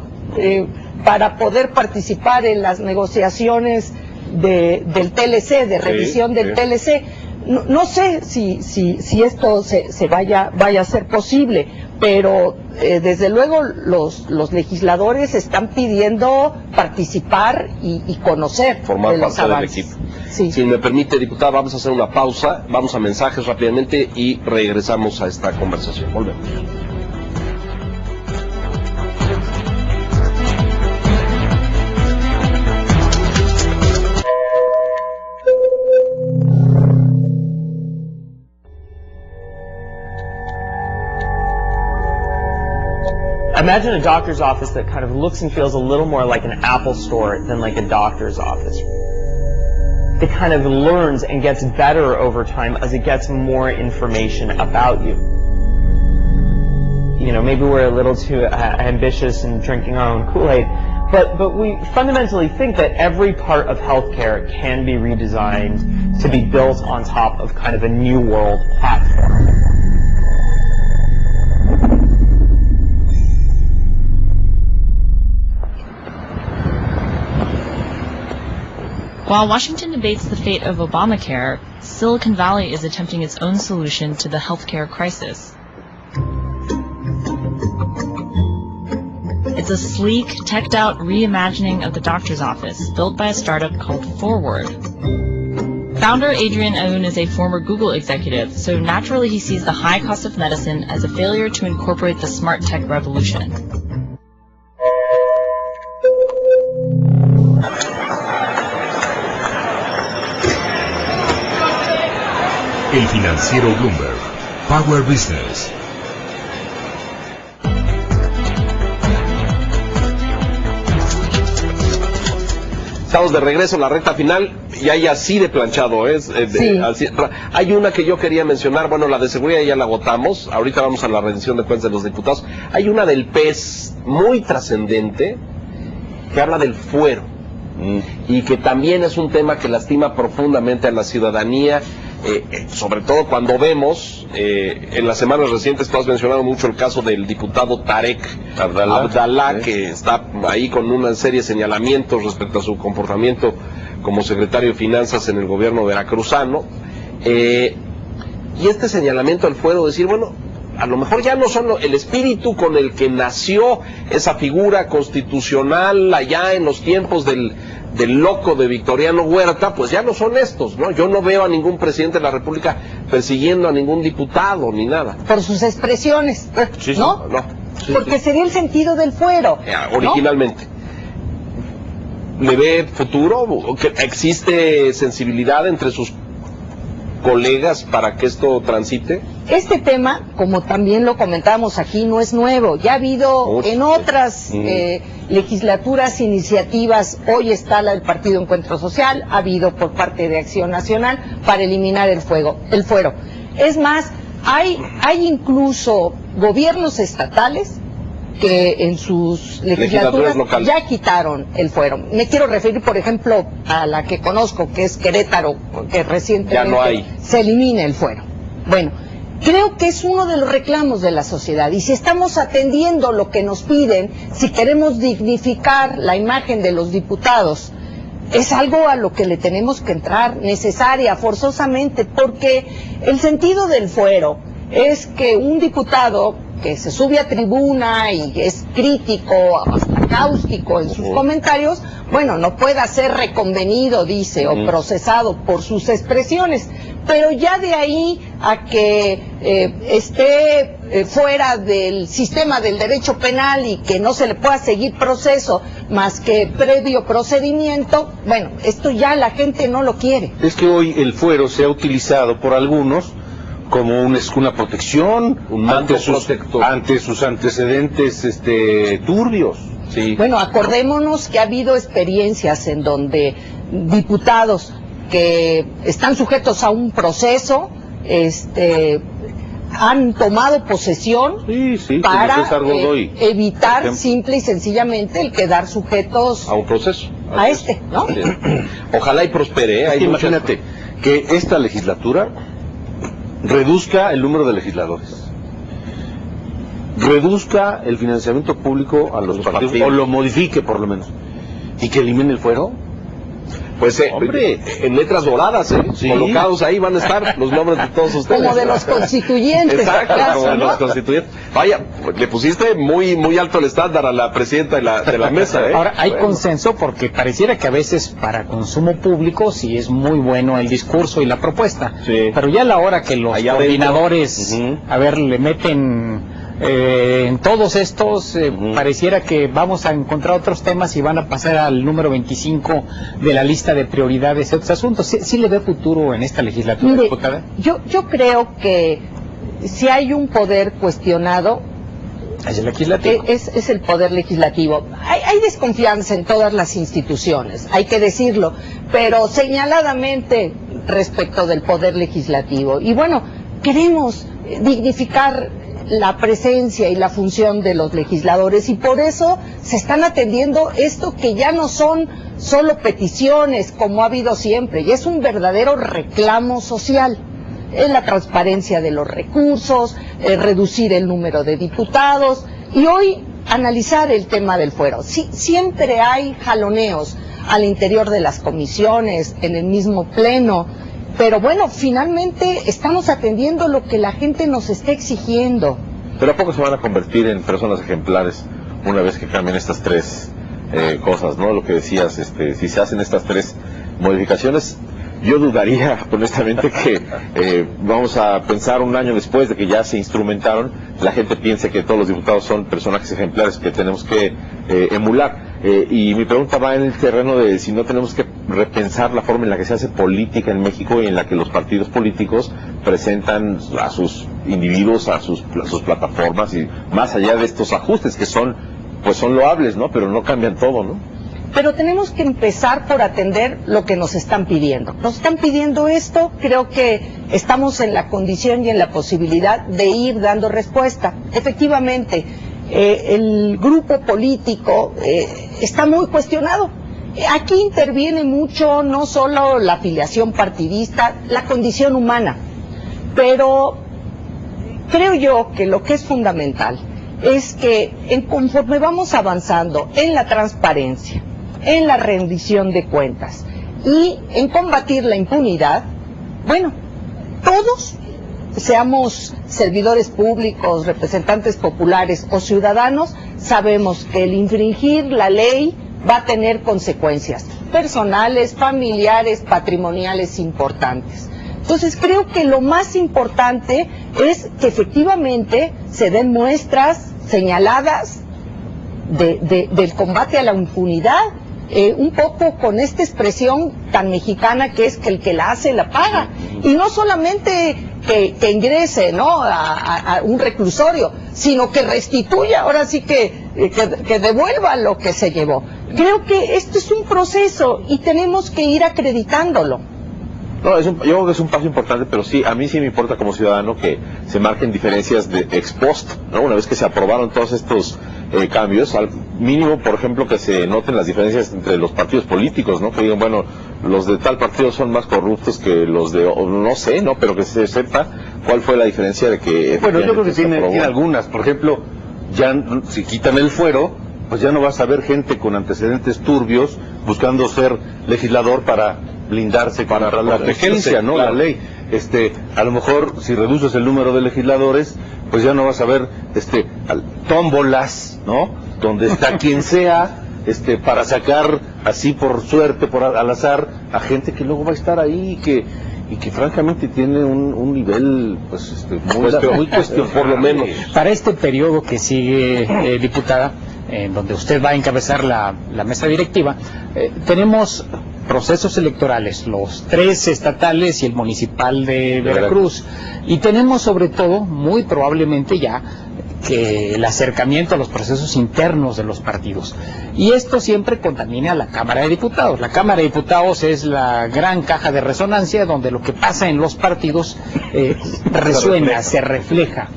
para poder participar en las negociaciones del TLC, de revisión del TLC. No sé si esto se vaya a ser posible, pero desde luego los legisladores están pidiendo participar y conocer formar de los parte avances. del equipo. Sí. Si me permite, diputada, vamos a hacer una pausa, vamos a mensajes rápidamente y regresamos a esta conversación. Volvemos. Imagine a doctor's office that kind of looks and feels a little more like an Apple store than like a doctor's office. It kind of learns and gets better over time as it gets more information about you. You know, maybe we're a little too ambitious in drinking our own Kool-Aid, but we fundamentally think that every part of healthcare can be redesigned to be built on top of kind of a new world platform. While Washington debates the fate of Obamacare, Silicon Valley is attempting its own solution to the healthcare crisis. It's a sleek, teched-out reimagining of the doctor's office built by a startup called Forward. Founder Adrian Aoun is a former Google executive, so naturally he sees the high cost of medicine as a failure to incorporate the smart tech revolution. El financiero Bloomberg, Power Business. Estamos de regreso en la recta final y hay así de planchado, Sí. Hay una que yo quería mencionar, bueno, la de seguridad ya la agotamos, ahorita vamos a la rendición de cuentas de los diputados. Hay una del PES muy trascendente que habla del fuero y que también es un tema que lastima profundamente a la ciudadanía, sobre todo cuando vemos, en las semanas recientes tú has mencionado mucho el caso del diputado Tarek Abdalá, que está ahí con una serie de señalamientos respecto a su comportamiento como secretario de Finanzas en el gobierno veracruzano, y este señalamiento al fuero, decir, bueno, a lo mejor ya no son el espíritu con el que nació esa figura constitucional allá en los tiempos del loco de Victoriano Huerta, pues ya no son estos, ¿no? Yo no veo a ningún presidente de la República persiguiendo a ningún diputado ni nada. Por sus expresiones, Sí, ¿no? Sí, Porque sería el sentido del fuero. Originalmente. ¿Le ve futuro? ¿Existe sensibilidad entre sus colegas para que esto transite? Este tema, como también lo comentamos aquí, no es nuevo. Ya ha habido en otras legislaturas iniciativas. Hoy está la del Partido Encuentro Social, ha habido por parte de Acción Nacional para eliminar el fuero. Es más, hay incluso gobiernos estatales que en sus legislaturas locales ya quitaron el fuero. Me quiero referir, por ejemplo, a la que conozco, que es Querétaro, que recientemente se elimina el fuero. Bueno, creo que es uno de los reclamos de la sociedad, y si estamos atendiendo lo que nos piden, si queremos dignificar la imagen de los diputados, es algo a lo que le tenemos que entrar necesaria, forzosamente, porque el sentido del fuero es que un diputado que se sube a tribuna y es crítico, hasta cáustico en sus comentarios, bueno, no pueda ser reconvenido, dice, o procesado por sus expresiones, pero ya de ahí a que esté fuera del sistema del derecho penal y que no se le pueda seguir proceso más que previo procedimiento, bueno, esto ya la gente no lo quiere. Es que hoy el fuero se ha utilizado por algunos como una protección ante sus antecedentes turbios. Sí. Bueno, acordémonos que ha habido experiencias en donde diputados que están sujetos a un proceso han tomado posesión para evitar simple y sencillamente el quedar sujetos a un proceso, ¿no? Sí. Ojalá y prospere, Es que imagínate que esta legislatura reduzca el número de legisladores, reduzca el financiamiento público a los partidos, o lo modifique por lo menos, y que elimine el fuero. Pues hombre, en letras doradas, colocados ahí van a estar los nombres de todos ustedes. Como de los constituyentes. Exacto, ¿acaso, como de no? los constituyentes. Vaya, le pusiste muy alto el estándar a la presidenta de la mesa, Ahora, hay consenso porque pareciera que a veces para consumo público sí es muy bueno el discurso y la propuesta. Sí. Pero ya a la hora que los allá coordinadores, le meten en todos estos, pareciera que vamos a encontrar otros temas y van a pasar al número 25 de la lista de prioridades de otros asuntos. ¿Sí le ve futuro en esta legislatura, diputada? Yo creo que si hay un poder cuestionado, es el legislativo. Es el poder legislativo. Hay desconfianza en todas las instituciones, hay que decirlo, pero señaladamente respecto del poder legislativo. Y bueno, queremos dignificar la presencia y la función de los legisladores, y por eso se están atendiendo esto que ya no son solo peticiones como ha habido siempre, y es un verdadero reclamo social. Es la transparencia de los recursos, reducir el número de diputados, y hoy analizar el tema del fuero. Sí, siempre hay jaloneos al interior de las comisiones, en el mismo pleno, pero bueno, finalmente estamos atendiendo lo que la gente nos está exigiendo. Pero ¿a poco se van a convertir en personas ejemplares una vez que cambien estas tres cosas, ¿no? Lo que decías, si se hacen estas tres modificaciones, yo dudaría honestamente que vamos a pensar un año después de que ya se instrumentaron, la gente piense que todos los diputados son personajes ejemplares que tenemos que emular. Y mi pregunta va en el terreno de si no tenemos que repensar la forma en la que se hace política en México y en la que los partidos políticos presentan a sus individuos, a sus plataformas, y más allá de estos ajustes que son loables, ¿no? Pero no cambian todo, ¿no? Pero tenemos que empezar por atender lo que nos están pidiendo. Nos están pidiendo esto, creo que estamos en la condición y en la posibilidad de ir dando respuesta. Efectivamente, el grupo político está muy cuestionado. Aquí interviene mucho no solo la afiliación partidista, la condición humana, pero creo yo que lo que es fundamental es que conforme vamos avanzando en la transparencia, en la rendición de cuentas y en combatir la impunidad, bueno, todos, seamos servidores públicos, representantes populares o ciudadanos, sabemos que el infringir la ley va a tener consecuencias personales, familiares, patrimoniales importantes. Entonces creo que lo más importante es que efectivamente se den muestras señaladas del combate a la impunidad, un poco con esta expresión tan mexicana que es que el que la hace la paga, y no solamente que ingrese, ¿no?, a un reclusorio, sino que restituya, ahora sí que devuelva lo que se llevó. Creo que esto es un proceso y tenemos que ir acreditándolo. No, yo creo que es un paso importante, pero sí, a mí sí me importa como ciudadano que se marquen diferencias de ex post, ¿no? Una vez que se aprobaron todos estos cambios, al mínimo, por ejemplo, que se noten las diferencias entre los partidos políticos, ¿no? Que digan, bueno, los de tal partido son más corruptos que los de, no sé, ¿no? Pero que se sepa cuál fue la diferencia de que... Bueno, yo creo que tiene algunas. Por ejemplo, ya si quitan el fuero, pues ya no vas a ver gente con antecedentes turbios buscando ser legislador para blindarse contra la justicia, ¿no? Claro. La ley. A lo mejor si reduces el número de legisladores, pues ya no vas a ver tómbolas, ¿no? Donde está quien sea, para sacar así por suerte, al azar, a gente que luego va a estar ahí y que francamente tiene un nivel pues muy cuestionable, por lo menos. Para este periodo que sigue, diputada, en donde usted va a encabezar la mesa directiva, tenemos procesos electorales, los 3 estatales y el municipal de Veracruz, y tenemos sobre todo, muy probablemente ya, que el acercamiento a los procesos internos de los partidos, y esto siempre contamina a la Cámara de Diputados. La Cámara de Diputados es la gran caja de resonancia donde lo que pasa en los partidos resuena, se refleja.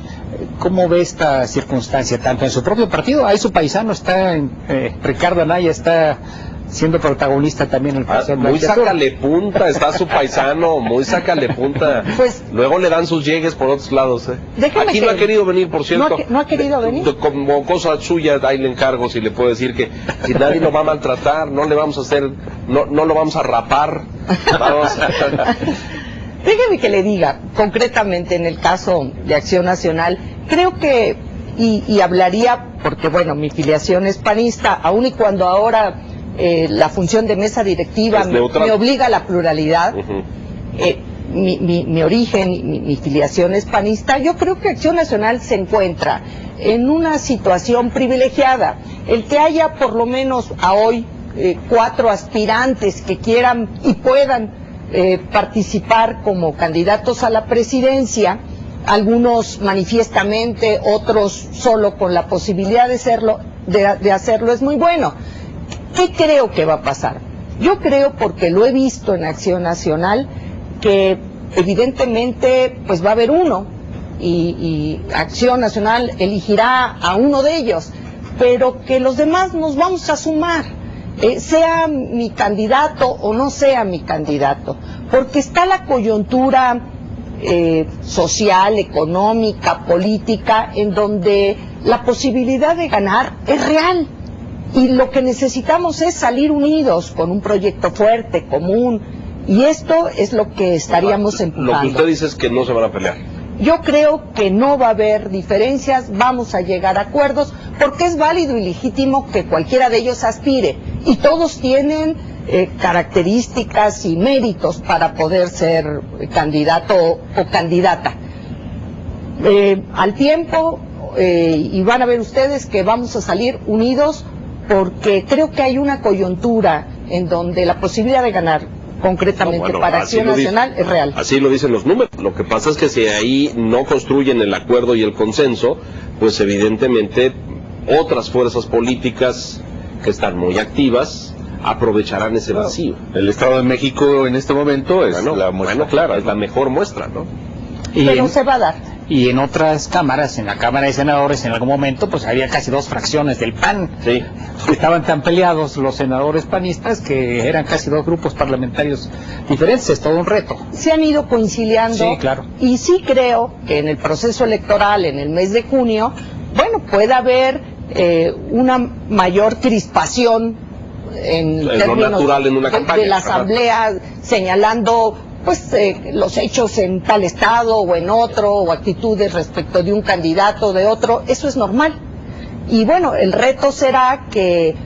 ¿Cómo ve esta circunstancia, tanto en su propio partido? Ahí su paisano está, Ricardo Anaya está siendo protagonista también en el proceso. Muy sácale punta, está su paisano, muy sácale punta. Pues, luego le dan sus llegues por otros lados. Aquí no ha querido venir, por cierto. No ha querido venir. Como cosa suya, ahí le encargo, si le puedo decir que si nadie lo va a maltratar, no le vamos a hacer, no lo vamos a rapar. Vamos Déjeme que le diga, concretamente en el caso de Acción Nacional, creo que, y hablaría, porque bueno, mi filiación es panista, aun y cuando ahora la función de mesa directiva me obliga a la pluralidad, mi origen, mi filiación es panista, yo creo que Acción Nacional se encuentra en una situación privilegiada. El que haya por lo menos a hoy 4 aspirantes que quieran y puedan participar como candidatos a la presidencia, algunos manifiestamente, otros solo con la posibilidad de hacerlo, es muy bueno. ¿Qué creo que va a pasar? Yo creo, porque lo he visto en Acción Nacional, que evidentemente pues va a haber uno y Acción Nacional elegirá a uno de ellos, pero que los demás nos vamos a sumar, sea mi candidato o no sea mi candidato, porque está la coyuntura social, económica, política, en donde la posibilidad de ganar es real. Y lo que necesitamos es salir unidos con un proyecto fuerte, común, y esto es lo que estaríamos empujando. Lo que usted dice es que no se van a pelear. Yo creo que no va a haber diferencias, vamos a llegar a acuerdos, porque es válido y legítimo que cualquiera de ellos aspire, y todos tienen características y méritos para poder ser candidato o candidata. Al tiempo, y van a ver ustedes que vamos a salir unidos, porque creo que hay una coyuntura en donde la posibilidad de ganar concretamente para Acción Nacional, es real. Así lo dicen los números. Lo que pasa es que si ahí no construyen el acuerdo y el consenso, pues evidentemente otras fuerzas políticas que están muy activas aprovecharán ese vacío. El Estado de México en este momento es la muestra clara, es la mejor muestra, ¿no? Pero se va a dar. Y en otras cámaras, en la Cámara de Senadores, en algún momento, pues había casi 2 fracciones del PAN. Sí. Estaban tan peleados los senadores panistas que eran casi 2 grupos parlamentarios diferentes. Es todo un reto. Se han ido conciliando. Sí, claro. Y sí creo que en el proceso electoral, en el mes de junio, bueno, puede haber una mayor crispación en lo natural en una campaña de la Asamblea, señalando pues los hechos en tal estado o en otro, o actitudes respecto de un candidato o de otro. Eso es normal. Y bueno, el reto será que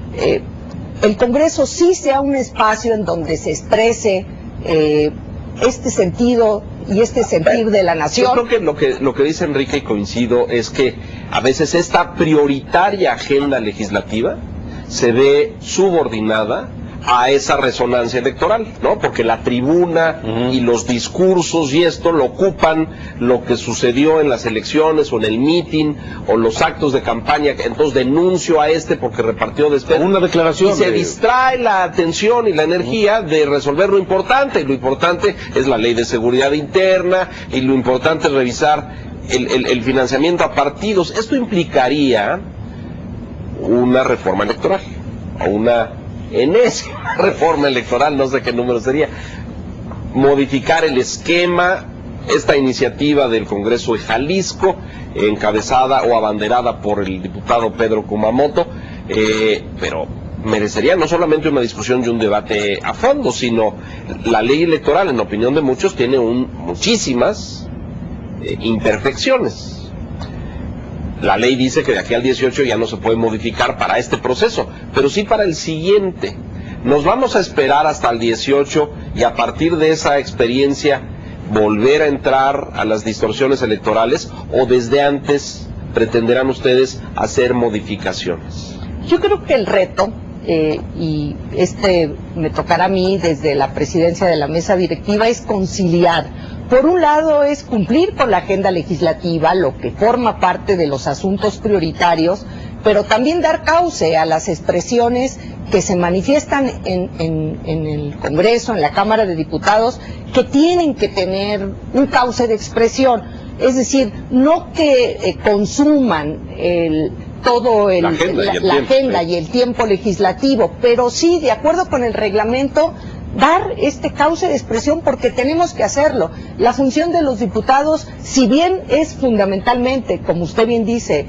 el Congreso sí sea un espacio en donde se exprese este sentido y este sentir de la nación. Yo creo que lo que dice Enrique, y coincido, es que a veces esta prioritaria agenda legislativa se ve subordinada a esa resonancia electoral, ¿no? Porque la tribuna y los discursos y esto lo ocupan lo que sucedió en las elecciones o en el mitin o los actos de campaña, entonces denuncio a porque repartió despensas. Una declaración. Y se distrae la atención y la energía de resolver lo importante, y lo importante es la ley de seguridad interna, y lo importante es revisar el financiamiento a partidos. Esto implicaría una reforma electoral, o una enésima reforma electoral, no sé qué número sería, modificar el esquema, esta iniciativa del Congreso de Jalisco, encabezada o abanderada por el diputado Pedro Kumamoto, pero merecería no solamente una discusión y un debate a fondo, sino la ley electoral, en opinión de muchos, tiene muchísimas imperfecciones. La ley dice que de aquí al 18 ya no se puede modificar para este proceso, pero sí para el siguiente. Nos vamos a esperar hasta el 18 y a partir de esa experiencia volver a entrar a las distorsiones electorales, o desde antes pretenderán ustedes hacer modificaciones. Yo creo que el reto, y me tocará a mí desde la presidencia de la mesa directiva, es conciliar. Por un lado es cumplir con la agenda legislativa, lo que forma parte de los asuntos prioritarios, pero también dar cauce a las expresiones que se manifiestan en el Congreso, en la Cámara de Diputados, que tienen que tener un cauce de expresión. Es decir, no que consuman la agenda y el tiempo legislativo, pero sí, de acuerdo con el reglamento, dar este cauce de expresión, porque tenemos que hacerlo. La función de los diputados, si bien es fundamentalmente, como usted bien dice,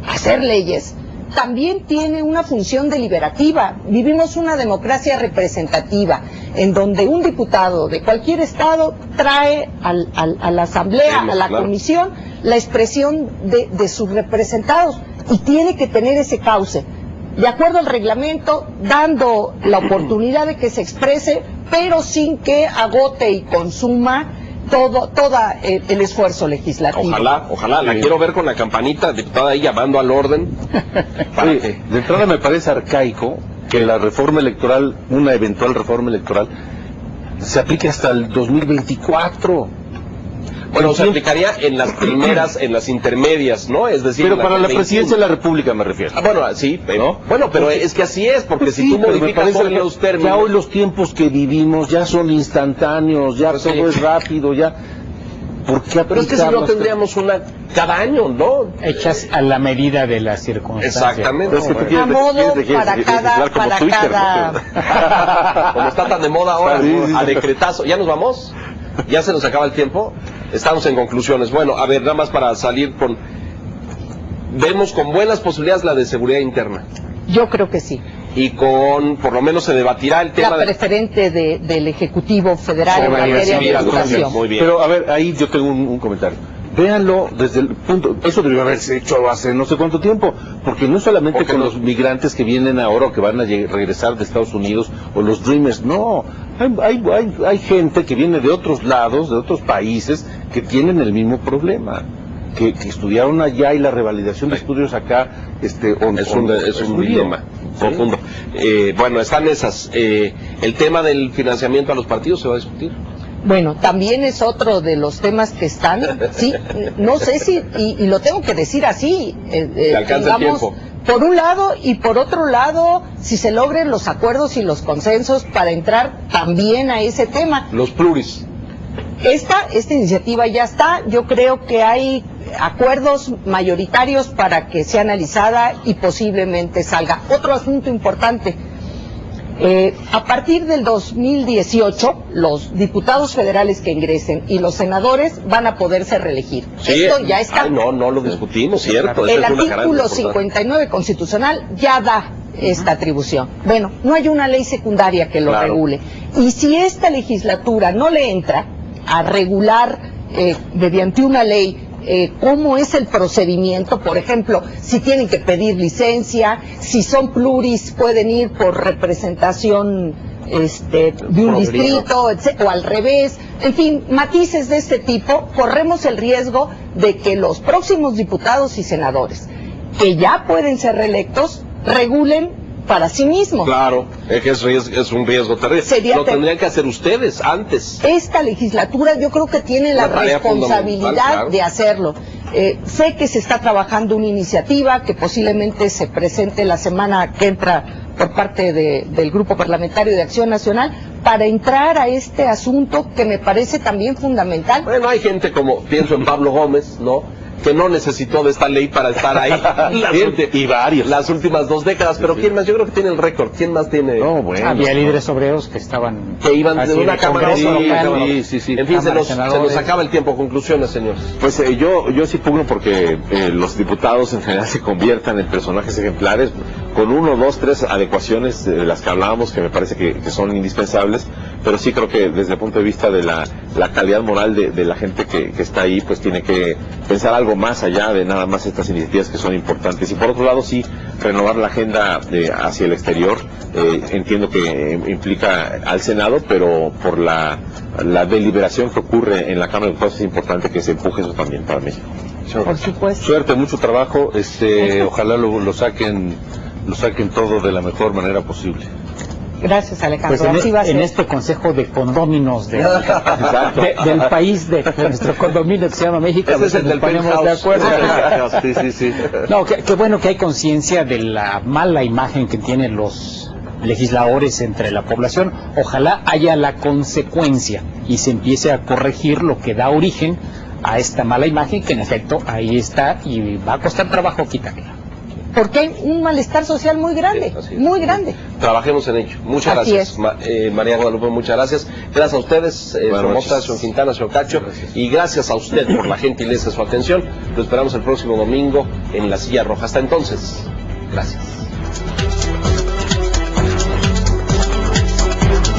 hacer leyes, también tiene una función deliberativa. Vivimos una democracia representativa, en donde un diputado de cualquier estado trae a la asamblea, a la comisión, la expresión de sus representados, y tiene que tener ese cauce, de acuerdo al reglamento, dando la oportunidad de que se exprese, pero sin que agote y consuma todo el esfuerzo legislativo. Ojalá, la quiero ver con la campanita, diputada, ahí llamando al orden. De entrada me parece arcaico que la reforma electoral, una eventual reforma electoral, se aplique hasta el 2024. Bueno, se aplicaría en las primeras, en las intermedias, ¿no? Es decir, pero para la presidencia de la República me refiero. Bueno, sí, ¿no? Bueno, pero es que así es, porque si tú modificas hoy los términos... Ya hoy los tiempos que vivimos ya son instantáneos, ya todo es rápido, ya... ¿Por qué pero es que si no tendríamos una cada año, ¿no? Hechas a la medida de las circunstancias. Exactamente. Es que a modo para cada... Como está tan de moda ahora, a decretazo. ¿Ya nos vamos? ¿Ya se nos acaba el tiempo? Estamos en conclusiones. Bueno, a ver, nada más para salir con... Vemos con buenas posibilidades la de seguridad interna. Yo creo que sí. Y por lo menos se debatirá el tema... La preferente del Ejecutivo Federal en materia de educación. Muy bien. Pero, a ver, ahí yo tengo un comentario. Véanlo desde el punto... Eso debió haberse hecho hace no sé cuánto tiempo. Porque no solamente con los migrantes que vienen ahora o que van a regresar de Estados Unidos, o los Dreamers, no. Hay gente que viene de otros lados, de otros países, que tienen el mismo problema. Que estudiaron allá, y la revalidación de estudios acá es un dilema. Profundo. Bueno, están esas. El tema del financiamiento a los partidos se va a discutir. Bueno, también es otro de los temas que están, sí, no sé si, y lo tengo que decir así, alcanza el tiempo. Por un lado, y por otro lado, si se logren los acuerdos y los consensos para entrar también a ese tema. Los pluris. Esta iniciativa ya está, yo creo que hay acuerdos mayoritarios para que sea analizada y posiblemente salga. Otro asunto importante. A partir del 2018, los diputados federales que ingresen y los senadores van a poderse reelegir. Sí, esto ya está. Ay, no lo discutimos, cierto. El artículo 59 constitucional ya da esta atribución. Bueno, no hay una ley secundaria que lo regule. Y si esta legislatura no le entra a regular mediante una ley cómo es el procedimiento, por ejemplo, si tienen que pedir licencia, si son pluris pueden ir por representación de un distrito, o al revés, en fin, matices de este tipo, corremos el riesgo de que los próximos diputados y senadores que ya pueden ser reelectos regulen para sí mismos. Claro, es un riesgo terrible. Lo tendrían que hacer ustedes antes. Esta legislatura yo creo que tiene la responsabilidad de hacerlo. Sé que se está trabajando una iniciativa que posiblemente se presente la semana que entra por parte del Grupo Parlamentario de Acción Nacional para entrar a este asunto que me parece también fundamental. Bueno, hay gente como, pienso en Pablo Gómez, ¿no?, que no necesitó de esta ley para estar ahí. Y varios. Las últimas 2 décadas, pero ¿quién más? Yo creo que tiene el récord. ¿Quién más tiene? No, bueno, había líderes obreros que estaban... Que iban de una cámara a otra. Sí. En fin, se nos acaba el tiempo. Conclusiones, señores. Pues yo sí pugno porque los diputados en general se conviertan en personajes ejemplares con 1, 2, 3 adecuaciones de las que hablábamos que me parece que son indispensables, pero sí creo que desde el punto de vista de la calidad moral de la gente que está ahí, pues tiene que pensar algo más allá de nada más estas iniciativas que son importantes. Y por otro lado, sí, renovar la agenda hacia el exterior. Entiendo que implica al Senado, pero por la deliberación que ocurre en la Cámara de Diputados es importante que se empuje eso también para México. Por supuesto. Suerte, mucho trabajo. Ojalá lo saquen todo de la mejor manera posible. Gracias, Alejandro. Pues así va a ser. en este consejo de condóminos del país, de nuestro condominio que se llama México, ese es el del ponemos de acuerdo. Sí. No, qué bueno que hay conciencia de la mala imagen que tienen los legisladores entre la población. Ojalá haya la consecuencia y se empiece a corregir lo que da origen a esta mala imagen, que en efecto ahí está y va a costar trabajo quitarla. Porque hay un malestar social muy grande, muy grande. Trabajemos en ello. Muchas gracias, María Guadalupe, muchas gracias. Gracias a ustedes, señor Mota, señor Quintana, señor Cacho, y gracias a usted por la gentileza de su atención. Lo esperamos el próximo domingo en La Silla Roja. Hasta entonces, gracias.